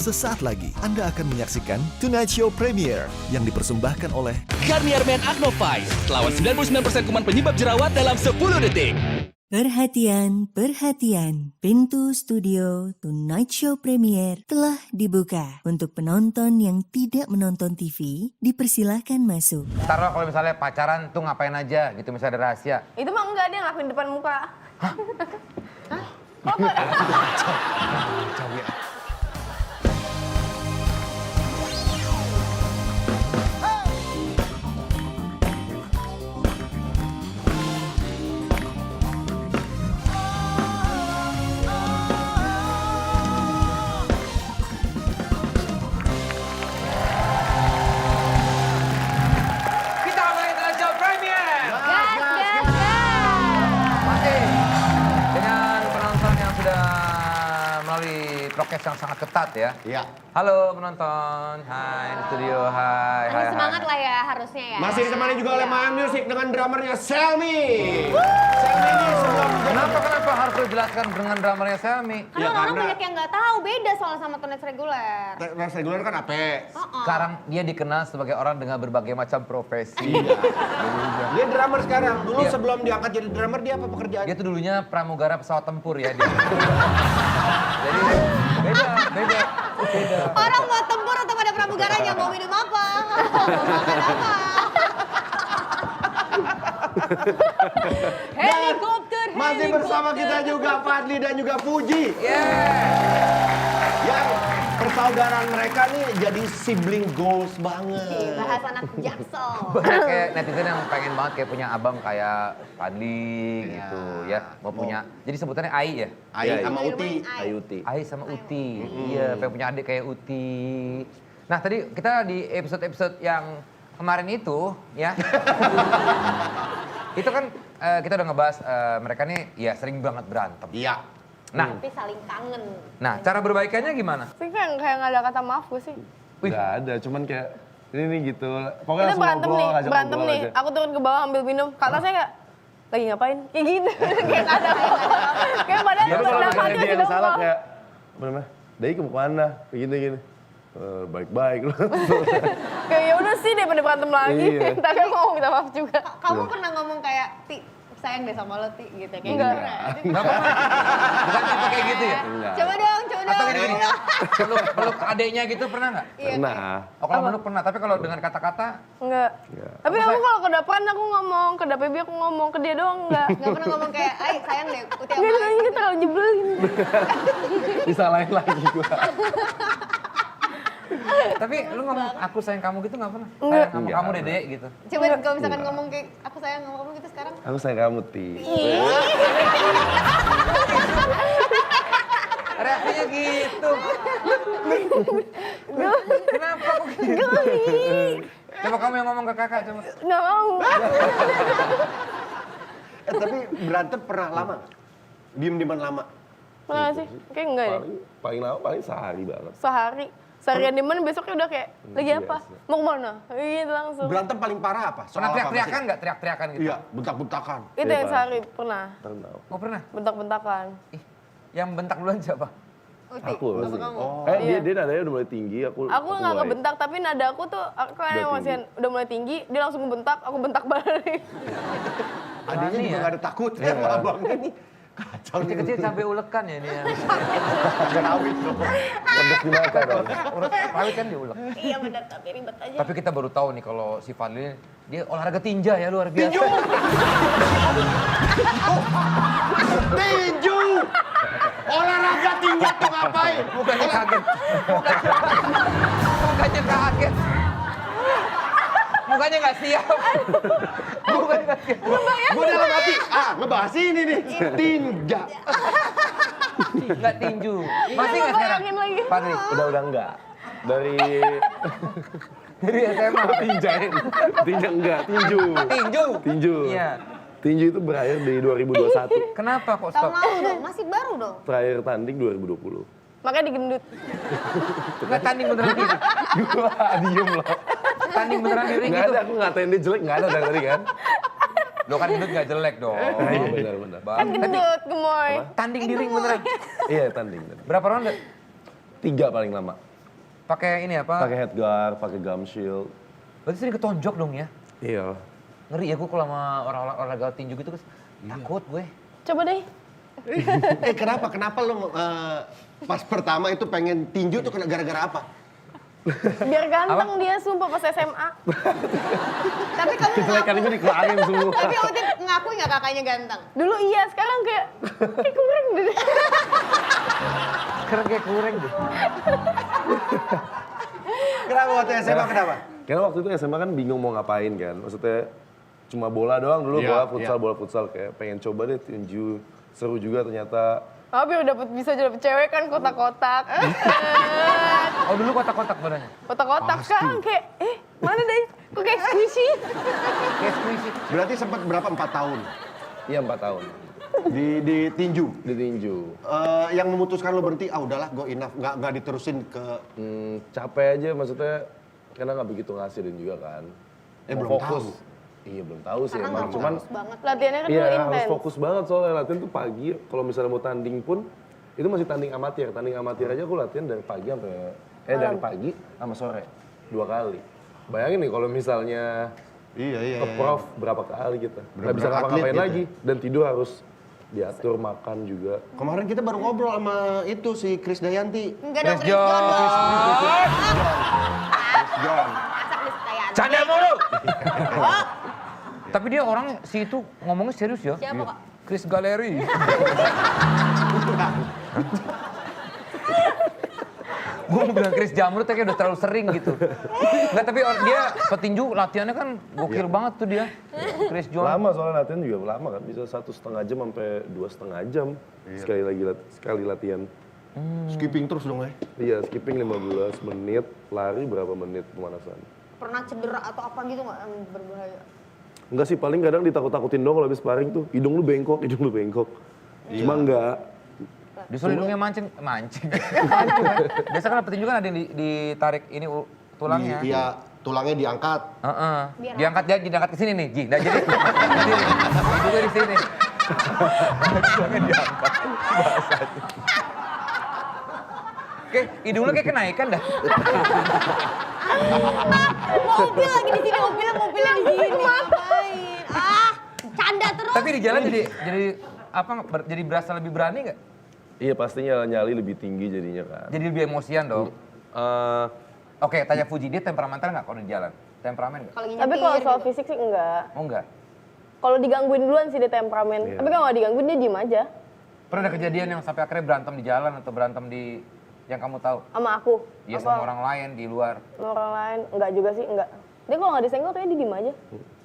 Sesaat lagi Anda akan menyaksikan Tonight Show Premiere yang dipersembahkan oleh Garnier Men Acno 5, lawan 99% kuman penyebab jerawat dalam 10 detik. Perhatian, perhatian. Pintu studio Tonight Show Premiere telah dibuka. Untuk penonton yang tidak menonton TV, dipersilahkan masuk. Taruh kalau misalnya pacaran tuh ngapain aja gitu, misalnya ada rahasia. Itu mah enggak, dia ngelakuin depan muka. Hah? Kok enggak? Kita mulai Tonight Show Premiere! Gas! Masih dengan penonton yang sudah melalui prokes yang sangat ketat ya. Iya. Halo penonton, hai di studio, hai. Harus semangat lah ya, harusnya ya. Masih ditemani juga oleh Maha Music dengan drummernya Selmi. Selmi ini sebelum Kenapa harus lo jelaskan dengan drummernya Selmi? Karena orang banyak yang nggak tahu, beda soal sama tunas reguler. Tes reguler kan apa? Sekarang dia dikenal sebagai orang dengan berbagai macam profesi. Dia drummer sekarang. Dulu Iya. sebelum diangkat jadi drummer dia apa pekerjaan? Dia tuh dulunya pramugara pesawat tempur ya dia. Jadi beda. Orang mau tempur atau pada pramugaranya, mau minum apa? Mau makan apa? Helikopter. Masih bersama kita juga Fadli dan juga Fuji. Yang persaudaraan mereka nih jadi sibling goals banget. Bahas anak jaksel. Banyak kayak netizen yang pengen banget kayak punya abang kayak Fadli gitu ya. Mau punya, jadi sebutannya Ai ya? Ai sama Uti. Ai sama Uti. Iya, pengen punya adik kayak Uti. Nah tadi kita di episode-episode yang kemarin itu ya. Itu kan kita udah ngebahas mereka nih ya sering banget berantem. Iya. Nah, Tapi saling kangen. nah cara berbaikannya gimana? Sih kayak nggak ada kata maaf gue sih. Nggak ada, cuman kayak ini nih gitu. Pokoknya Kita langsung berantem nih, ngobrol, ngajak berantem ngobrol nih. aja. Aku turun ke bawah ambil minum. Kata saya kayak lagi ngapain? Kayak gitu. Kayak nggak ada apa-apa. Kayak padahal Tapi itu kalau udah misalnya mati dia masih yang salah nongol. kayak, apa namanya, Dai ke mana? Kayak gini. Baik-baik loh. Kayak ya udah sih daripada berantem lagi. Iya. Tapi aku mau minta maaf juga. Kamu pernah ngomong kayak, Ti, sayang deh sama lo, Ti, gitu. Kayak Enggak. gitu. Nggak pernah? Bukan tipe kayak gitu ya? Enggak. Coba dong. Atau gini, peluk adeknya gitu pernah nggak? Pernah. Oh kalau peluk pernah, tapi kalau dengan kata-kata Enggak. Tapi aku kalau ke depan aku ngomong, ke DPB aku ngomong, ke dia doang enggak. Nggak pernah ngomong kayak, ay sayang deh, Uti Enggak, sama ini terlalu nyebelin. Disalahin lagi gua. tapi lu ngomong aku sayang kamu gitu nggak pernah? Enggak. Sayang kamu Dede gitu. Coba kalau misalkan ngomong kayak, aku sayang sama kamu gitu sekarang. Aku sayang kamu, Ti. Reaksinya gitu. Kenapa kok gitu? Coba kamu yang ngomong ke kakak coba. Enggak mau. Tapi berantem pernah lama nggak? Diem-dieman lama. Pernah sih? Kayak enggak deh. Paling lama paling sehari banget. Sehari. Seharian di mana besoknya udah kayak, lagi apa? Biasa. Mau kemana? Gitu langsung. Berantem paling parah apa? Pernah apa teriak-teriakan sih? nggak? Teriak-teriakan gitu? Iya, bentak-bentakan. Itu yang sehari pernah. Pernah. Oh pernah? Bentak-bentakan. Ih, yang bentak duluan siapa? Uti, Aku sama pasti. kamu. Iya. Dia nadanya udah mulai tinggi, aku Aku nggak mulai. ngebentak, tapi nada aku tuh, aku kayak Udah masih tinggi. udah mulai tinggi, dia langsung ngebentak, aku bentak balik. Adanya Berani juga ya? nggak ada takutnya sama abangnya nih. Kacau nih. Kecil-kecil sampai ulekan ya ini ya. Rawit loh. Ledes di mata dong. Rawit kan diulek. Iya benar, tapi ribet aja. Tapi kita baru tahu nih kalau si Fadli dia olahraga tinja ya luar biasa. Tinju! Olahraga tinju tuh ngapain? Bukannya kaget. Bukannya kaget. Mukanya nggak siap. Bukannya nggak siap. Gue dalam hati, ngebahas ini nih. Tinja. Nggak tinju. Masih nggak sekarang? Bayangin lagi. Fadli, Udah enggak. Dari dari SMA. tinja enggak, tinju. Tinju. Tinju. Iya. Tinju itu berakhir di 2021. Kenapa kok Tahun stop? lalu dong, masih baru dong. Terakhir tanding 2020. Makanya digendut. Nggak tanding beneran diri. Gua diem loh. Tanding beneran diri Nggak gitu. ada, aku ngatain dia jelek, nggak ada dari tadi kan. Lo kan gendut nggak jelek dong. Iya benar-benar. Kan gendut, gemoy. Tanding diri beneran. Iya tanding. Berapa ronde? 3 paling lama. pakai ini apa? Pakai headguard, pakai gum shield. Berarti sering ketonjok dong ya? Iya. Ngeri ya gue kalau sama orang olahraga tinju gitu takut gue. Coba deh. Kenapa lu pas pertama itu pengen tinju tuh gara-gara apa? Biar ganteng dia sumpah pas SMA. Tapi kamu Kecelakaan itu dikeluarin semua. Tapi Uti ngakui nggak kakaknya ganteng? Dulu iya, sekarang kayak kurang deh. Sekarang kayak kurang deh. Kenapa waktu SMA kenapa? Karena waktu itu SMA kan bingung mau ngapain kan. Maksudnya cuma bola doang dulu, Iya, bola futsal. Kayak pengen coba deh tinju. Seru juga ternyata. Oh, biar bisa dapet cewek kan kotak-kotak. Oh dulu kotak-kotak badannya? Kotak-kotak kan kayak, mana deh? Kok kayak squishy? Kayak squishy. Berarti sempat berapa? 4 tahun Iya 4 tahun. di tinju. Di tinju. Yang memutuskan lo berhenti, udah gue enough, nggak diterusin ke. Capek aja maksudnya. Karena nggak begitu ngasilin juga kan. Mau belum tahu. Iya belum tahu sih Karena emang. nggak Cuman fokus banget. Latihannya kan iya dulu harus intens. fokus banget soalnya latihan tuh pagi. Kalau misalnya mau tanding pun itu masih tanding amatir. Tanding amatir aja aku latihan dari pagi sampai dari pagi sama sore 2 kali. Bayangin nih kalau misalnya Iya. ke prof berapa kali kita. Nggak bisa Bener-bener ngapa-ngapain atlet gitu lagi dan tidur harus diatur makan juga. Kemarin kita baru ngobrol sama itu si Chris Dayanti. Enggak dong, Chris Chris John John. dong. John. Masa Chris Dayanti? Canda mulu! Tapi dia orangnya, si itu ngomongnya serius ya. Siapa, Kak? Chris Galeri. Gue mau bilang Chris Jamrut kayak udah terlalu sering gitu. Enggak, tapi dia petinju latihannya kan gokil banget tuh dia. Chris John. Lama soalnya latihan juga lama kan. Bisa 1,5 jam sampai 2,5 jam sekali latihan. Skipping terus dong ya. Iya, skipping 15 menit, lari berapa menit pemanasan. Pernah cedera atau apa gitu nggak yang berbahaya? Enggak sih, paling kadang ditakut-takutin dong kalau habis sparring tuh. Hidung lu bengkok. Cuma enggak. Disuruh hidungnya mancing. Mancing kan? Biasa kan petinju kan ada yang ditarik ini tulangnya. Iya, tulangnya diangkat. Heeh. Biar Diangkat ke sini nih, Ji. Nah, jadi hidungnya di sini. Tulangnya diangkat. Bahasanya. Oke, hidung lu kayak kenaikan dah. Mobil lagi di sini, mobilnya di sini. Ngapain? Canda terus. Tapi di jalan jadi berasa lebih berani nggak? Iya, pastinya nyali lebih tinggi jadinya kan. Jadi lebih emosian dong. Oke, tanya Fuji, dia temperamental nggak kalau di jalan? Temperamen nggak? Kalau Tapi kalau soal gitu. fisik sih enggak. Oh enggak. Kalau digangguin duluan sih dia temperamen. Iya. Tapi kalau nggak digangguin dia diem aja. Pernah ada kejadian yang sampai akhirnya berantem di jalan atau berantem di yang kamu tahu? Sama aku. Iya Apa? sama orang lain di luar. Sama orang lain. Enggak juga sih, enggak. Dia kalau nggak disenggol kayaknya dia diem aja.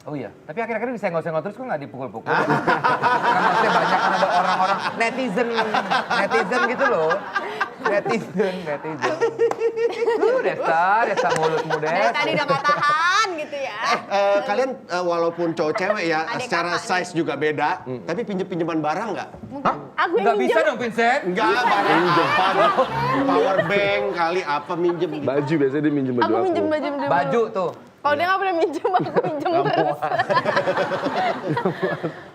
Oh iya, tapi akhir-akhir disenggol-senggol terus kok nggak dipukul-pukul? Kan maksudnya banyak kan ada orang-orang netizen gitu loh. Netizen. Lu Desta mulutmu Dari tadi Desta. udah nggak tahan gitu ya. Kalian walaupun cowok cewek ya, Adik secara kakak size juga beda, tapi pinjeman barang nggak? Hah? Aku yang Nggak bisa minjem. dong Vincent. Enggak, barang power bank kali apa minjem gitu. Baju biasanya dia minjem baju Aku aku. minjem baju dulu. Baju tuh. Kalau dia nggak pernah minjem, aku minjem terus.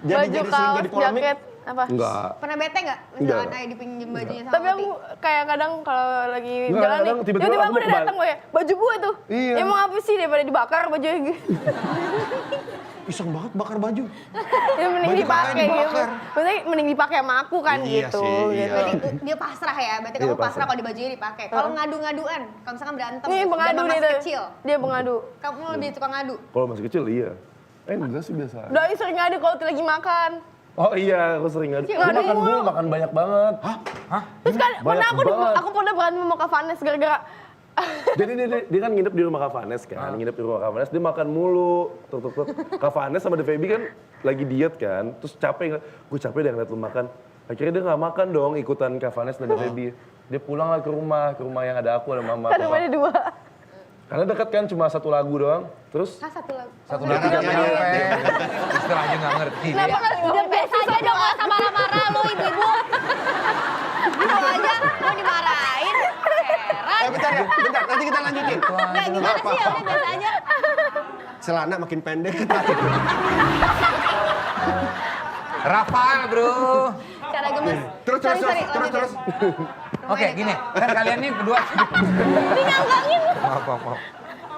Baju, sering kaos, jadi polemik. jaket, apa? Enggak. Pernah bete nggak? Misalkan Enggak. ayah dipinjem bajunya sama Tapi aku Uti? kayak kadang kalau lagi Enggak, jalan nih, kadang tiba-tiba tiba-tiba aku aku udah mau datang gue, baju gue tuh. Iya. Ya mau apa sih daripada dibakar bajunya gitu. Iseng banget bakar baju. Ya mending Baju dipakai kakaknya gitu. dibakar. Maksudnya mending dipakai sama aku kan Iya gitu. sih, iya. gitu. Berarti dia pasrah ya, berarti Iya, kamu pasrah pasrah. kalau di bajunya dipakai. Kalau ngadu-ngaduan, kalau misalkan berantem, Nih dan pengadu masih dia tuh. kecil, Dia pengadu. kamu lebih suka ngadu. Kalau masih kecil iya. Enggak sih biasa. Doi sering ngadu kalau lagi makan. Oh iya, aku sering ngadu. Cik, Lu ngadu makan mulu. dulu, makan banyak banget. Terus kan pernah banget. aku pernah berantem sama Kak Vanes gara-gara Jadi dia kan nginep di rumah Kak Vanes kan, nginep di rumah Kak Vanes, dia makan mulu. Tuk. Kak Vanes sama The Feby kan lagi diet kan, terus capek, gue capek deh ngeliat lu makan. Akhirnya dia nggak makan dong ikutan Kak Vanes dan The Feby. Dia pulang lah ke rumah yang ada aku, ada mama. kan papa. rumahnya 2. Karena dekat kan cuma 1 lagu doang, terus Nah, satu lagu. Satu lagi nggak nyampe. Istilahnya nggak ngerti dia. Kenapa nggak Udah biasa aja dong, nggak usah marah-marah lu ibu-ibu. Tahu aja, mau dimarahin. Heran. Bentar, nanti kita lanjutin. Nggak gimana sih ya, udah biasa aja. Celana makin pendek. Rafael bro. Cara bagus. Terus. lanjutin. Oke, gini. Kan kalian nih berdua. Ini nyanggangin. Maaf.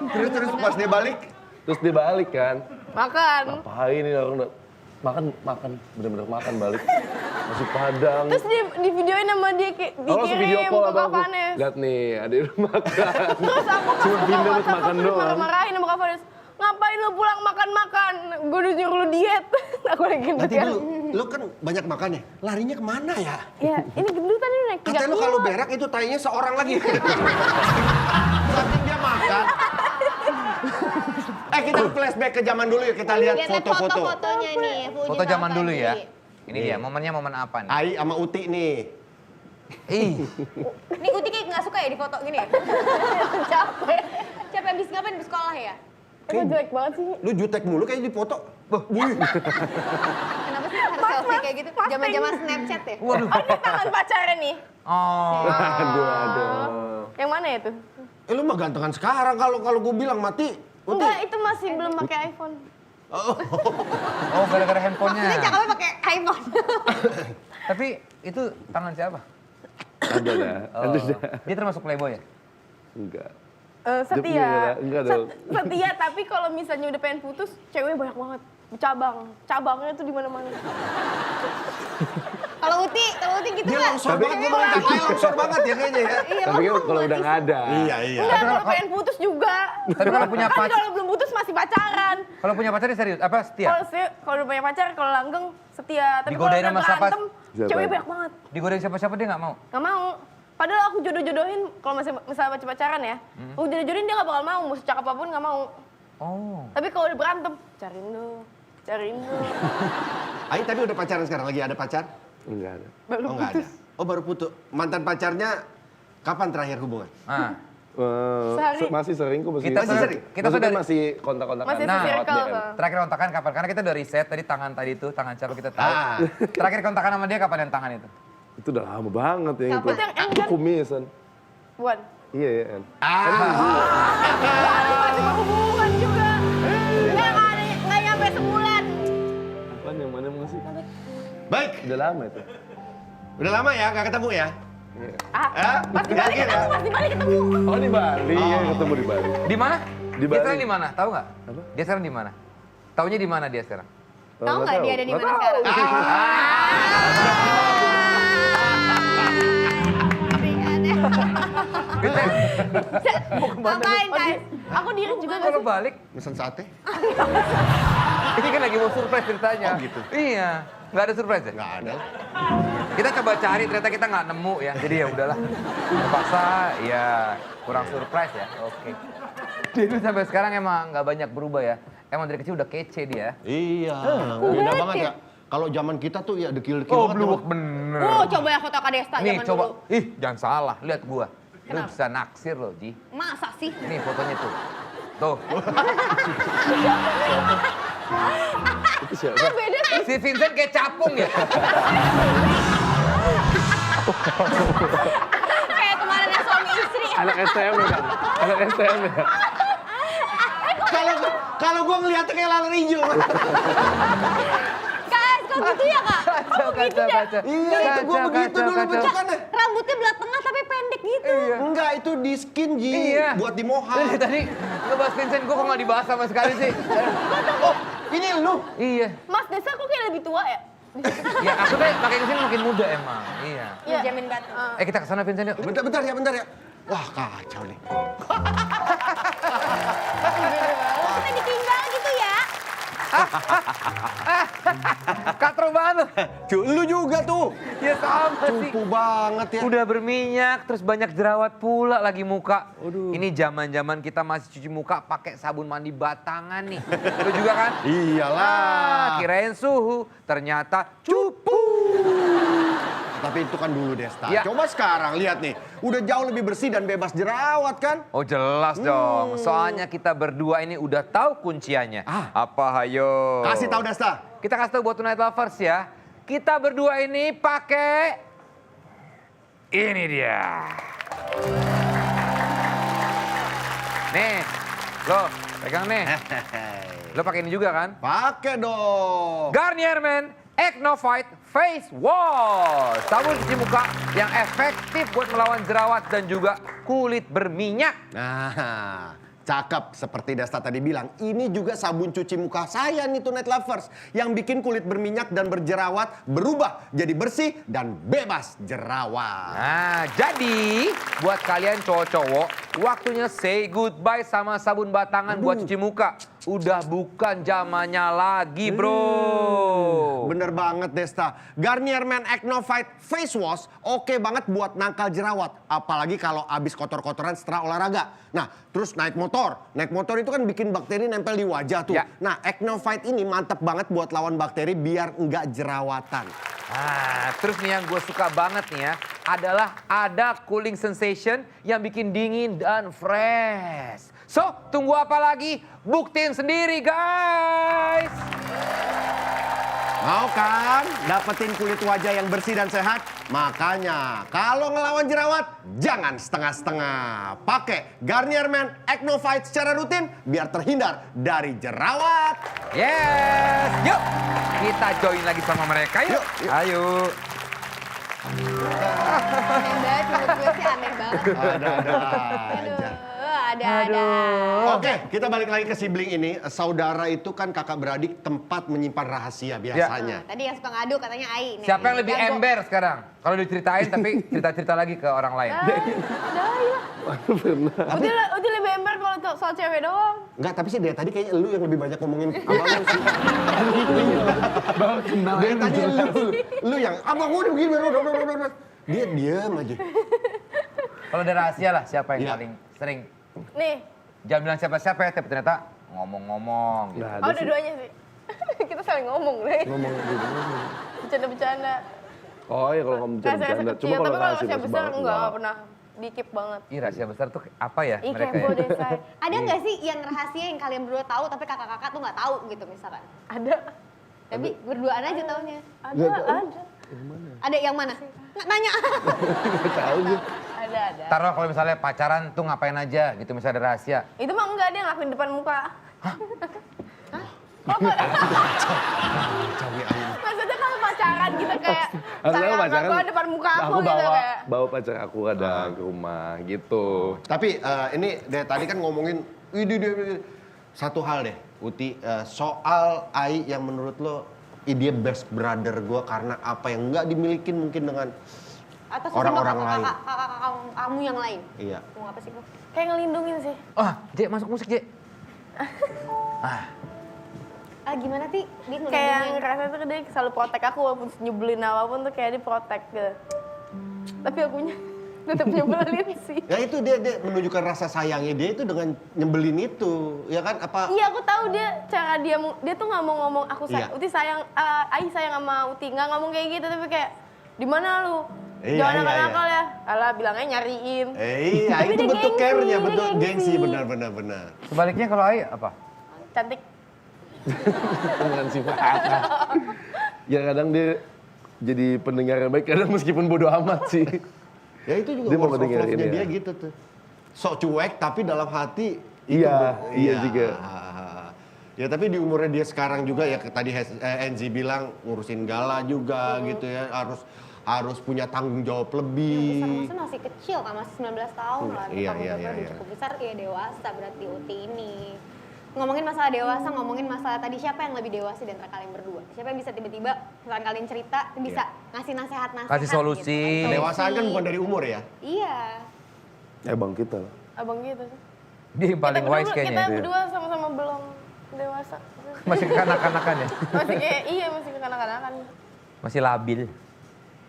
Terus pas dia balik, Terus dia balik kan. Makan. Ngapain ini orang udah makan, bener-bener makan balik. Nasi Padang. Terus di videoin sama dia kayak Oh, langsung video dikirim call ke sama Kak aku. Vanes. Lihat nih, adik lu makan. Terus aku pas Cuma buka pindah buat WhatsApp makan aku doang. dimarah-marahin sama Kak Vanes. Ngapain lu pulang makan-makan? Gue udah nyuruh lu diet. Aku lagi gendut nanti kan. dulu, lu kan banyak makan ya, larinya kemana ya? Ya, ini gendutan ini naik 3 Katanya lu kilo. kalau berak itu tainya seorang lagi. Saking dia makan. Kita flashback ke zaman dulu ya, kita lihat foto-foto. foto-fotonya nih. Foto zaman dulu ya. Ini dia, momennya momen apa nih? Ai sama Uti nih. Ih, Nih Uti kayak nggak suka ya di foto gini ya? Capek. Capek habis ngapain di sekolah ya? Emang jelek banget sih. Lu jutek mulu kayak di foto. Kenapa sih harus selfie kayak gitu? Zaman-zaman Snapchat ya? waduh. Oh, ini tangan pacarnya nih. Oh, Aduh. Yang mana ya tuh? Lu mah gantengan sekarang kalau gue bilang mati. Uti. Enggak, itu masih belum pakai iPhone. oh gara-gara handphonenya. Ini cakepnya pakai iPhone. Tapi itu tangan siapa? Ada dah. Oh, dia termasuk playboy ya? Enggak. Setia. Enggak dong. Setia, tapi kalau misalnya udah pengen putus, ceweknya banyak banget. Cabangnya tuh di mana-mana. Kalau Uti gitu Dia nggak? longsor banget ngomongin kakaknya, longsor banget ya kayaknya ya. Iya, Tapi kan langsung kalau udah nggak ada. Iya. Enggak, kalau pengen putus juga. Tapi kalau punya Tapi pacar, kalau belum putus masih pacaran. kalau punya pacar dia serius apa setia? Kalau udah punya pacar, kalau langgeng setia. Tapi kalau Digodain udah sama siapa? berantem, Siapa? ceweknya banyak banget. Digodain siapa-siapa dia nggak mau. Gak mau. Padahal aku jodoh-jodohin, kalau misalnya masih pacaran ya, aku jodoh-jodohin dia gak bakal mau, mau secakap apapun gak mau. Oh. Tapi kalau udah berantem, cariin lu. Ai tapi udah pacaran sekarang, lagi ada pacar? Enggak ada. Baru Oh nggak ada. Oh baru putus. Mantan pacarnya kapan terakhir hubungan? Ah. Sehari. Masih sering kok masih. Kita Masih sering? Kita Maksudnya sudah masih kontak-kontakan. Masih Nah, circle. DM. terakhir kontakan kapan? Karena kita udah riset tadi tangan tadi itu, tangan siapa kita tahu. Ah. Terakhir kontakan sama dia kapan yang tangan itu? Itu udah lama banget ya itu. Itu yang N Itu kan? kumisan. Buan. Iya ya. N. Masih berhubungan juga. Nggak nyampe sebulan. Apaan yang mana masih? Baik, Udah lama itu. udah lama ya nggak ketemu ya? Pas di Bali Yakin ketemu, ya? pas di Bali ketemu. Oh di Bali, ya ketemu di Bali. Di mana? Di Dia Bali. sekarang di mana? Tahu nggak? Apa? Dia sekarang di mana? Taunya di mana dia sekarang? Tahu nggak dia ada di mana Nggak sekarang? Ngapain, guys? Aku diri juga gak Kalau sih? balik, Mesen sate? ini kan lagi mau surprise ceritanya. Oh, gitu. Iya, nggak ada surprise ya? Nggak ada. Kita coba cari, ternyata kita nggak nemu ya. Jadi ya udahlah. Terpaksa, ya kurang surprise ya. Oke. Dia itu sampai sekarang emang nggak banyak berubah ya. Emang dari kecil udah kece dia. Iya, beda banget ya. Kalau zaman kita tuh ya dekil-dekil Oh, banget. blue bener. Coba ya foto Kak Desta Nih zaman coba, dulu. ih jangan salah, lihat gua. Lu Kenapa? bisa naksir loh, Ji. Masa sih? Nih fotonya tuh. Tuh. Itu siapa? Beda sih. Si Vincent kayak capung ya. Kayak kemarin yang suami istri. Anak STM ya kan? Anak STM ya? Kalau gua ngeliatnya kayak laler hijau. Kak, kok gitu ya Kak? Kacau, kacau, kacau. Iya, itu gua begitu dulu bentukannya. Rambutnya belah tengah tapi pendek gitu. Iya. Enggak, itu di skin, Ji. Iya. Buat di mohak. Tadi ngebahas Vincent, gua kok nggak dibahas sama sekali sih. Oh, ini lu. Iya. Mas Desa kok kayak lebih tua ya? Ya aku tuh makin kesini makin muda emang. Iya. Iya. Jamin batu. Kita kesana Vincent yuk. Bentar ya. Wah, kacau nih. Kita ditinggal gitu ya. Katro banget. Lu juga tuh. Ya sama sih. Cupu banget ya. Udah berminyak, terus banyak jerawat pula lagi muka. Ini zaman-zaman kita masih cuci muka pakai sabun mandi batangan nih. Lu juga kan? Iyalah. Kirain suhu, ternyata cupu. Tapi itu kan dulu Desta. Ya. Coba sekarang lihat nih. Udah jauh lebih bersih dan bebas jerawat kan? Oh jelas dong, soalnya kita berdua ini udah tahu kunciannya. Apa hayo? Kasih tahu Desta. Kita kasih tahu buat Tonight Lovers ya. Kita berdua ini pakai ini dia. Nih, lo pegang nih. Lo pakai ini juga kan? Pakai dong. Garnier Men Acnovite Face Wash. Sabun cuci muka yang efektif buat melawan jerawat dan juga kulit berminyak. Nah, cakep seperti Desta tadi bilang. Ini juga sabun cuci muka saya nih Tonight Lovers. Yang bikin kulit berminyak dan berjerawat berubah jadi bersih dan bebas jerawat. Nah, jadi buat kalian cowok-cowok, waktunya say goodbye sama sabun batangan buat cuci muka. Udah bukan zamannya lagi, bro. Bener banget Desta. Garnier Men Acnovite Face Wash oke banget buat nangkal jerawat. Apalagi kalau abis kotor-kotoran setelah olahraga. Nah, terus naik motor. Naik motor itu kan bikin bakteri nempel di wajah tuh. Ya. Nah, Acnovite ini mantep banget buat lawan bakteri biar nggak jerawatan. Nah, terus nih yang gue suka banget nih ya, adalah ada cooling sensation yang bikin dingin dan fresh. So, tunggu apa lagi? Buktiin sendiri, guys! Mau kan dapetin kulit wajah yang bersih dan sehat? Makanya kalau ngelawan jerawat jangan setengah-setengah. Pakai Garnier Men Acnovite secara rutin biar terhindar dari jerawat. Yes! Yuk! Kita join lagi sama mereka yuk. Ayo. Aneh banget, menurut gue sih aneh banget. Ada-ada aja. Ada. Oke, kita balik lagi ke sibling ini. Saudara itu kan kakak beradik tempat menyimpan rahasia biasanya. Tadi yang suka ngadu katanya Ai. nih. Siapa yang lebih Jago. ember sekarang? Kalau diceritain tapi cerita-cerita lagi ke orang lain. Udah lebih ember kalau soal cewek doang. Enggak, tapi sih dari tadi kayaknya lu yang lebih banyak ngomongin abang sih. Dari tadi lu yang abang gue udah begini. Dia diam aja. Kalau ada rahasia lah, siapa yang Iya. paling sering? Nih, Jangan bilang siapa-siapa ya, tapi ternyata ngomong-ngomong. Gitu. Nggak oh ada sih. dua-duanya sih. Kita saling ngomong deh. Ngomong gitu. Bercanda-bercanda. Oh ya kalau ngomong Rahasia bercanda. kecil, Cuma kalau tapi kalau rahasia rahasia besar banget, enggak pernah dikip banget. Ih, rahasia besar tuh apa ya Ih, mereka kepo ya? deh, Say. Ada nggak sih yang rahasia yang kalian berdua tahu tapi kakak-kakak tuh nggak tahu gitu misalkan? Ada. Tapi berduaan aja taunya. Ada. Ada yang mana? Nggak nanya. tahu gue. Ada. Taruh kalau misalnya pacaran tuh ngapain aja gitu, misalnya ada rahasia. Itu mah enggak, dia ngelakuin depan muka. Hah? Kok enggak? Maksudnya kalau pacaran gitu kayak sayang aku depan muka aku gitu kayak. bawa pacar aku kadang ke rumah gitu. Tapi ini dari tadi kan ngomongin satu hal deh, Uti, soal Ai yang menurut lo dia best brother gue karena apa yang nggak dimilikin mungkin dengan Atau orang-orang lain. kakak kamu yang lain. Iya. Mau apa sih bu? Kayak ngelindungin sih. Jek masuk musik, Jek. Gimana sih? Dia Kayak ngelindungin. ngerasa tuh dia selalu protek aku walaupun nyebelin apapun tuh kayak dia protek gitu. Tapi akunya tetap nyebelin sih. Ya itu dia menunjukkan rasa sayangnya dia itu dengan nyebelin itu, ya kan? Apa? Iya aku tahu dia cara dia tuh nggak mau ngomong aku Iya. Uti sayang, Ai sayang sama Uti, nggak ngomong kayak gitu tapi kayak di mana lu? Iya, Jangan iya, nakal-nakal ya. Alah bilangnya nyariin. Iya, Tapi itu dia bentuk gengsi, care-nya, dia bentuk gengsi. gengsi, benar. Sebaliknya kalau Ai apa? Cantik. Dengan sifat. Ya kadang dia jadi pendengar yang baik, kadang meskipun bodoh amat sih. Ya itu juga Dia mau words of dengerin love-nya ya. dia gitu tuh. Sok cuek tapi dalam hati Iya juga. Ya tapi di umurnya dia sekarang juga ya tadi Enzi bilang ngurusin gala juga gitu ya, harus punya tanggung jawab Besar lebih. maksudnya masih kecil kan, masih 19 tahun lah. Iya, Tanggung iya, jawabnya udah iya. cukup besar, ya dewasa berarti Uti ini. Ngomongin masalah dewasa, ngomongin masalah tadi siapa yang lebih dewasa di antara kalian berdua? Siapa yang bisa tiba-tiba, misalkan kalian cerita, bisa ngasih nasihat-nasihat Kasih solusi. gitu. Kedewasaan kan bukan dari umur ya. Iya. Bang kita lah. Abang gitu sih. Dia yang paling wise Kita kayaknya. berdua sama-sama belum dewasa. Masih kekanak-kanakan ya? Masih kayak masih kekanak-kanakan. Masih labil.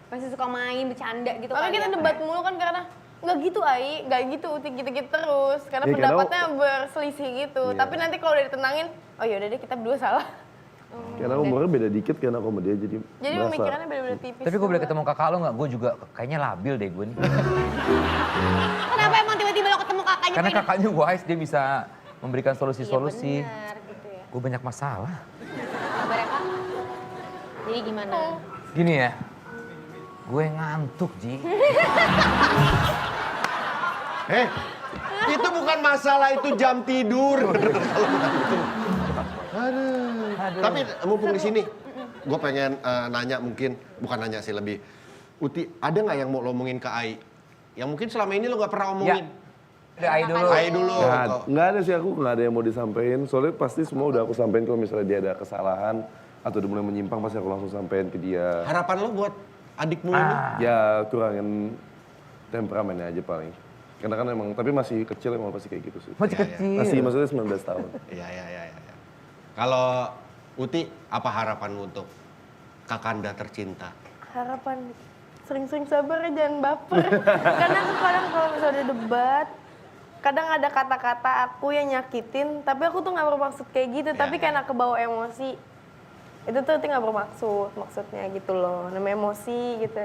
Masih suka main, bercanda gitu Makanya kita ya. debat mulu kan karena nggak gitu Ai, nggak gitu Uti gitu-gitu terus. Karena Ya, karena- pendapatnya berselisih gitu. Iya. Tapi nanti kalau udah ditenangin, oh yaudah deh kita berdua salah. Karena umurnya beda dikit kan aku sama dia jadi Jadi berasa. pemikirannya beda-beda tipis. Tapi gue boleh juga. ketemu kakak lo nggak? Gue juga kayaknya labil deh gue nih. Kenapa emang tiba-tiba lo ketemu kakaknya? Karena pengen- kakaknya wise, dia bisa memberikan Iya solusi-solusi. benar gitu ya. Gue banyak masalah. Kabarnya Kak? Jadi gimana? Gini ya, gue ngantuk, Ji. Itu bukan masalah, itu jam tidur. Aduh. Tapi mumpung di sini, gue pengen nanya mungkin, bukan nanya sih lebih. Uti, ada nggak yang mau lo omongin ke Ai? Yang mungkin selama ini lo nggak pernah omongin. Udah Ai dulu. Ai dulu. Nggak ada sih, aku nggak ada yang mau disampaikan. Soalnya pasti semua udah aku sampein kalau misalnya dia ada kesalahan atau udah mulai menyimpang pasti aku langsung sampein ke dia. Harapan lo buat adikmu ini? Ya kurangin temperamennya aja paling. Karena kan emang, tapi masih kecil emang pasti kayak gitu sih. Masih kecil. Masih maksudnya 19 tahun. Iya. Kalau Uti, apa harapanmu untuk Kakanda tercinta? Harapan sering-sering sabar ya, jangan baper. Karena aku kadang kalau misalnya udah debat, kadang ada kata-kata aku yang nyakitin, tapi aku tuh nggak bermaksud kayak gitu, tapi karena kebawa emosi. Itu tuh nggak bermaksud, maksudnya gitu loh, namanya emosi gitu.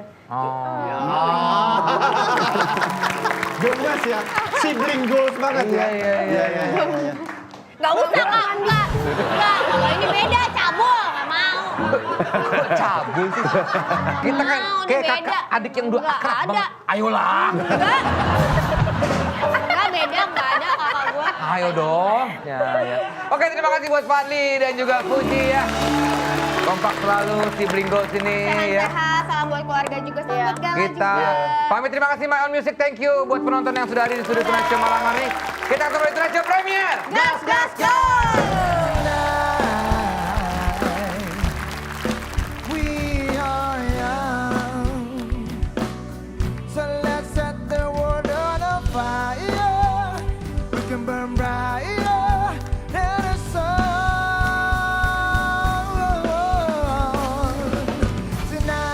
Gemes ya, sibling goals banget ya. Iya. Nggak usah, Kak. Enggak. Kalau ini beda, cabul. Nggak mau. Kok cabul sih? Kita kan Mau, ini kayak beda. kakak adik yang dua Nggak akrab ada. banget. Ayolah. Enggak beda, nggak ada kakak gue. Ayo dong. Ya. Oke, terima kasih buat Fadli dan juga Fuji ya. Kompak selalu sibling goals ini ya. Sehat-sehat, salam buat keluarga juga, salam buat Gala Kita juga. pamit, terima kasih My Own Music, thank you buat penonton yang sudah hadir di studio Tonight Show malam hari. Kita ketemu di Tonight Show Premier. Gas, gas, gas! We are young, so let's set the world on fire. We can burn brighter than the sun tonight.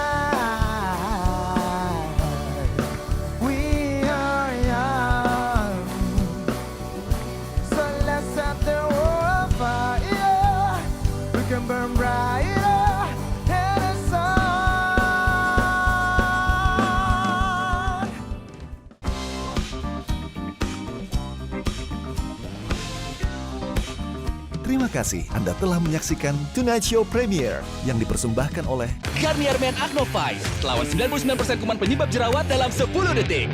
We are young, so let's set the world on fire. We can burn brighter than the sun. Terima kasih Anda telah menyaksikan Tonight Show Premier yang dipersembahkan oleh Garnier Men Acno Fight, lawan 99% kuman penyebab jerawat dalam 10 detik.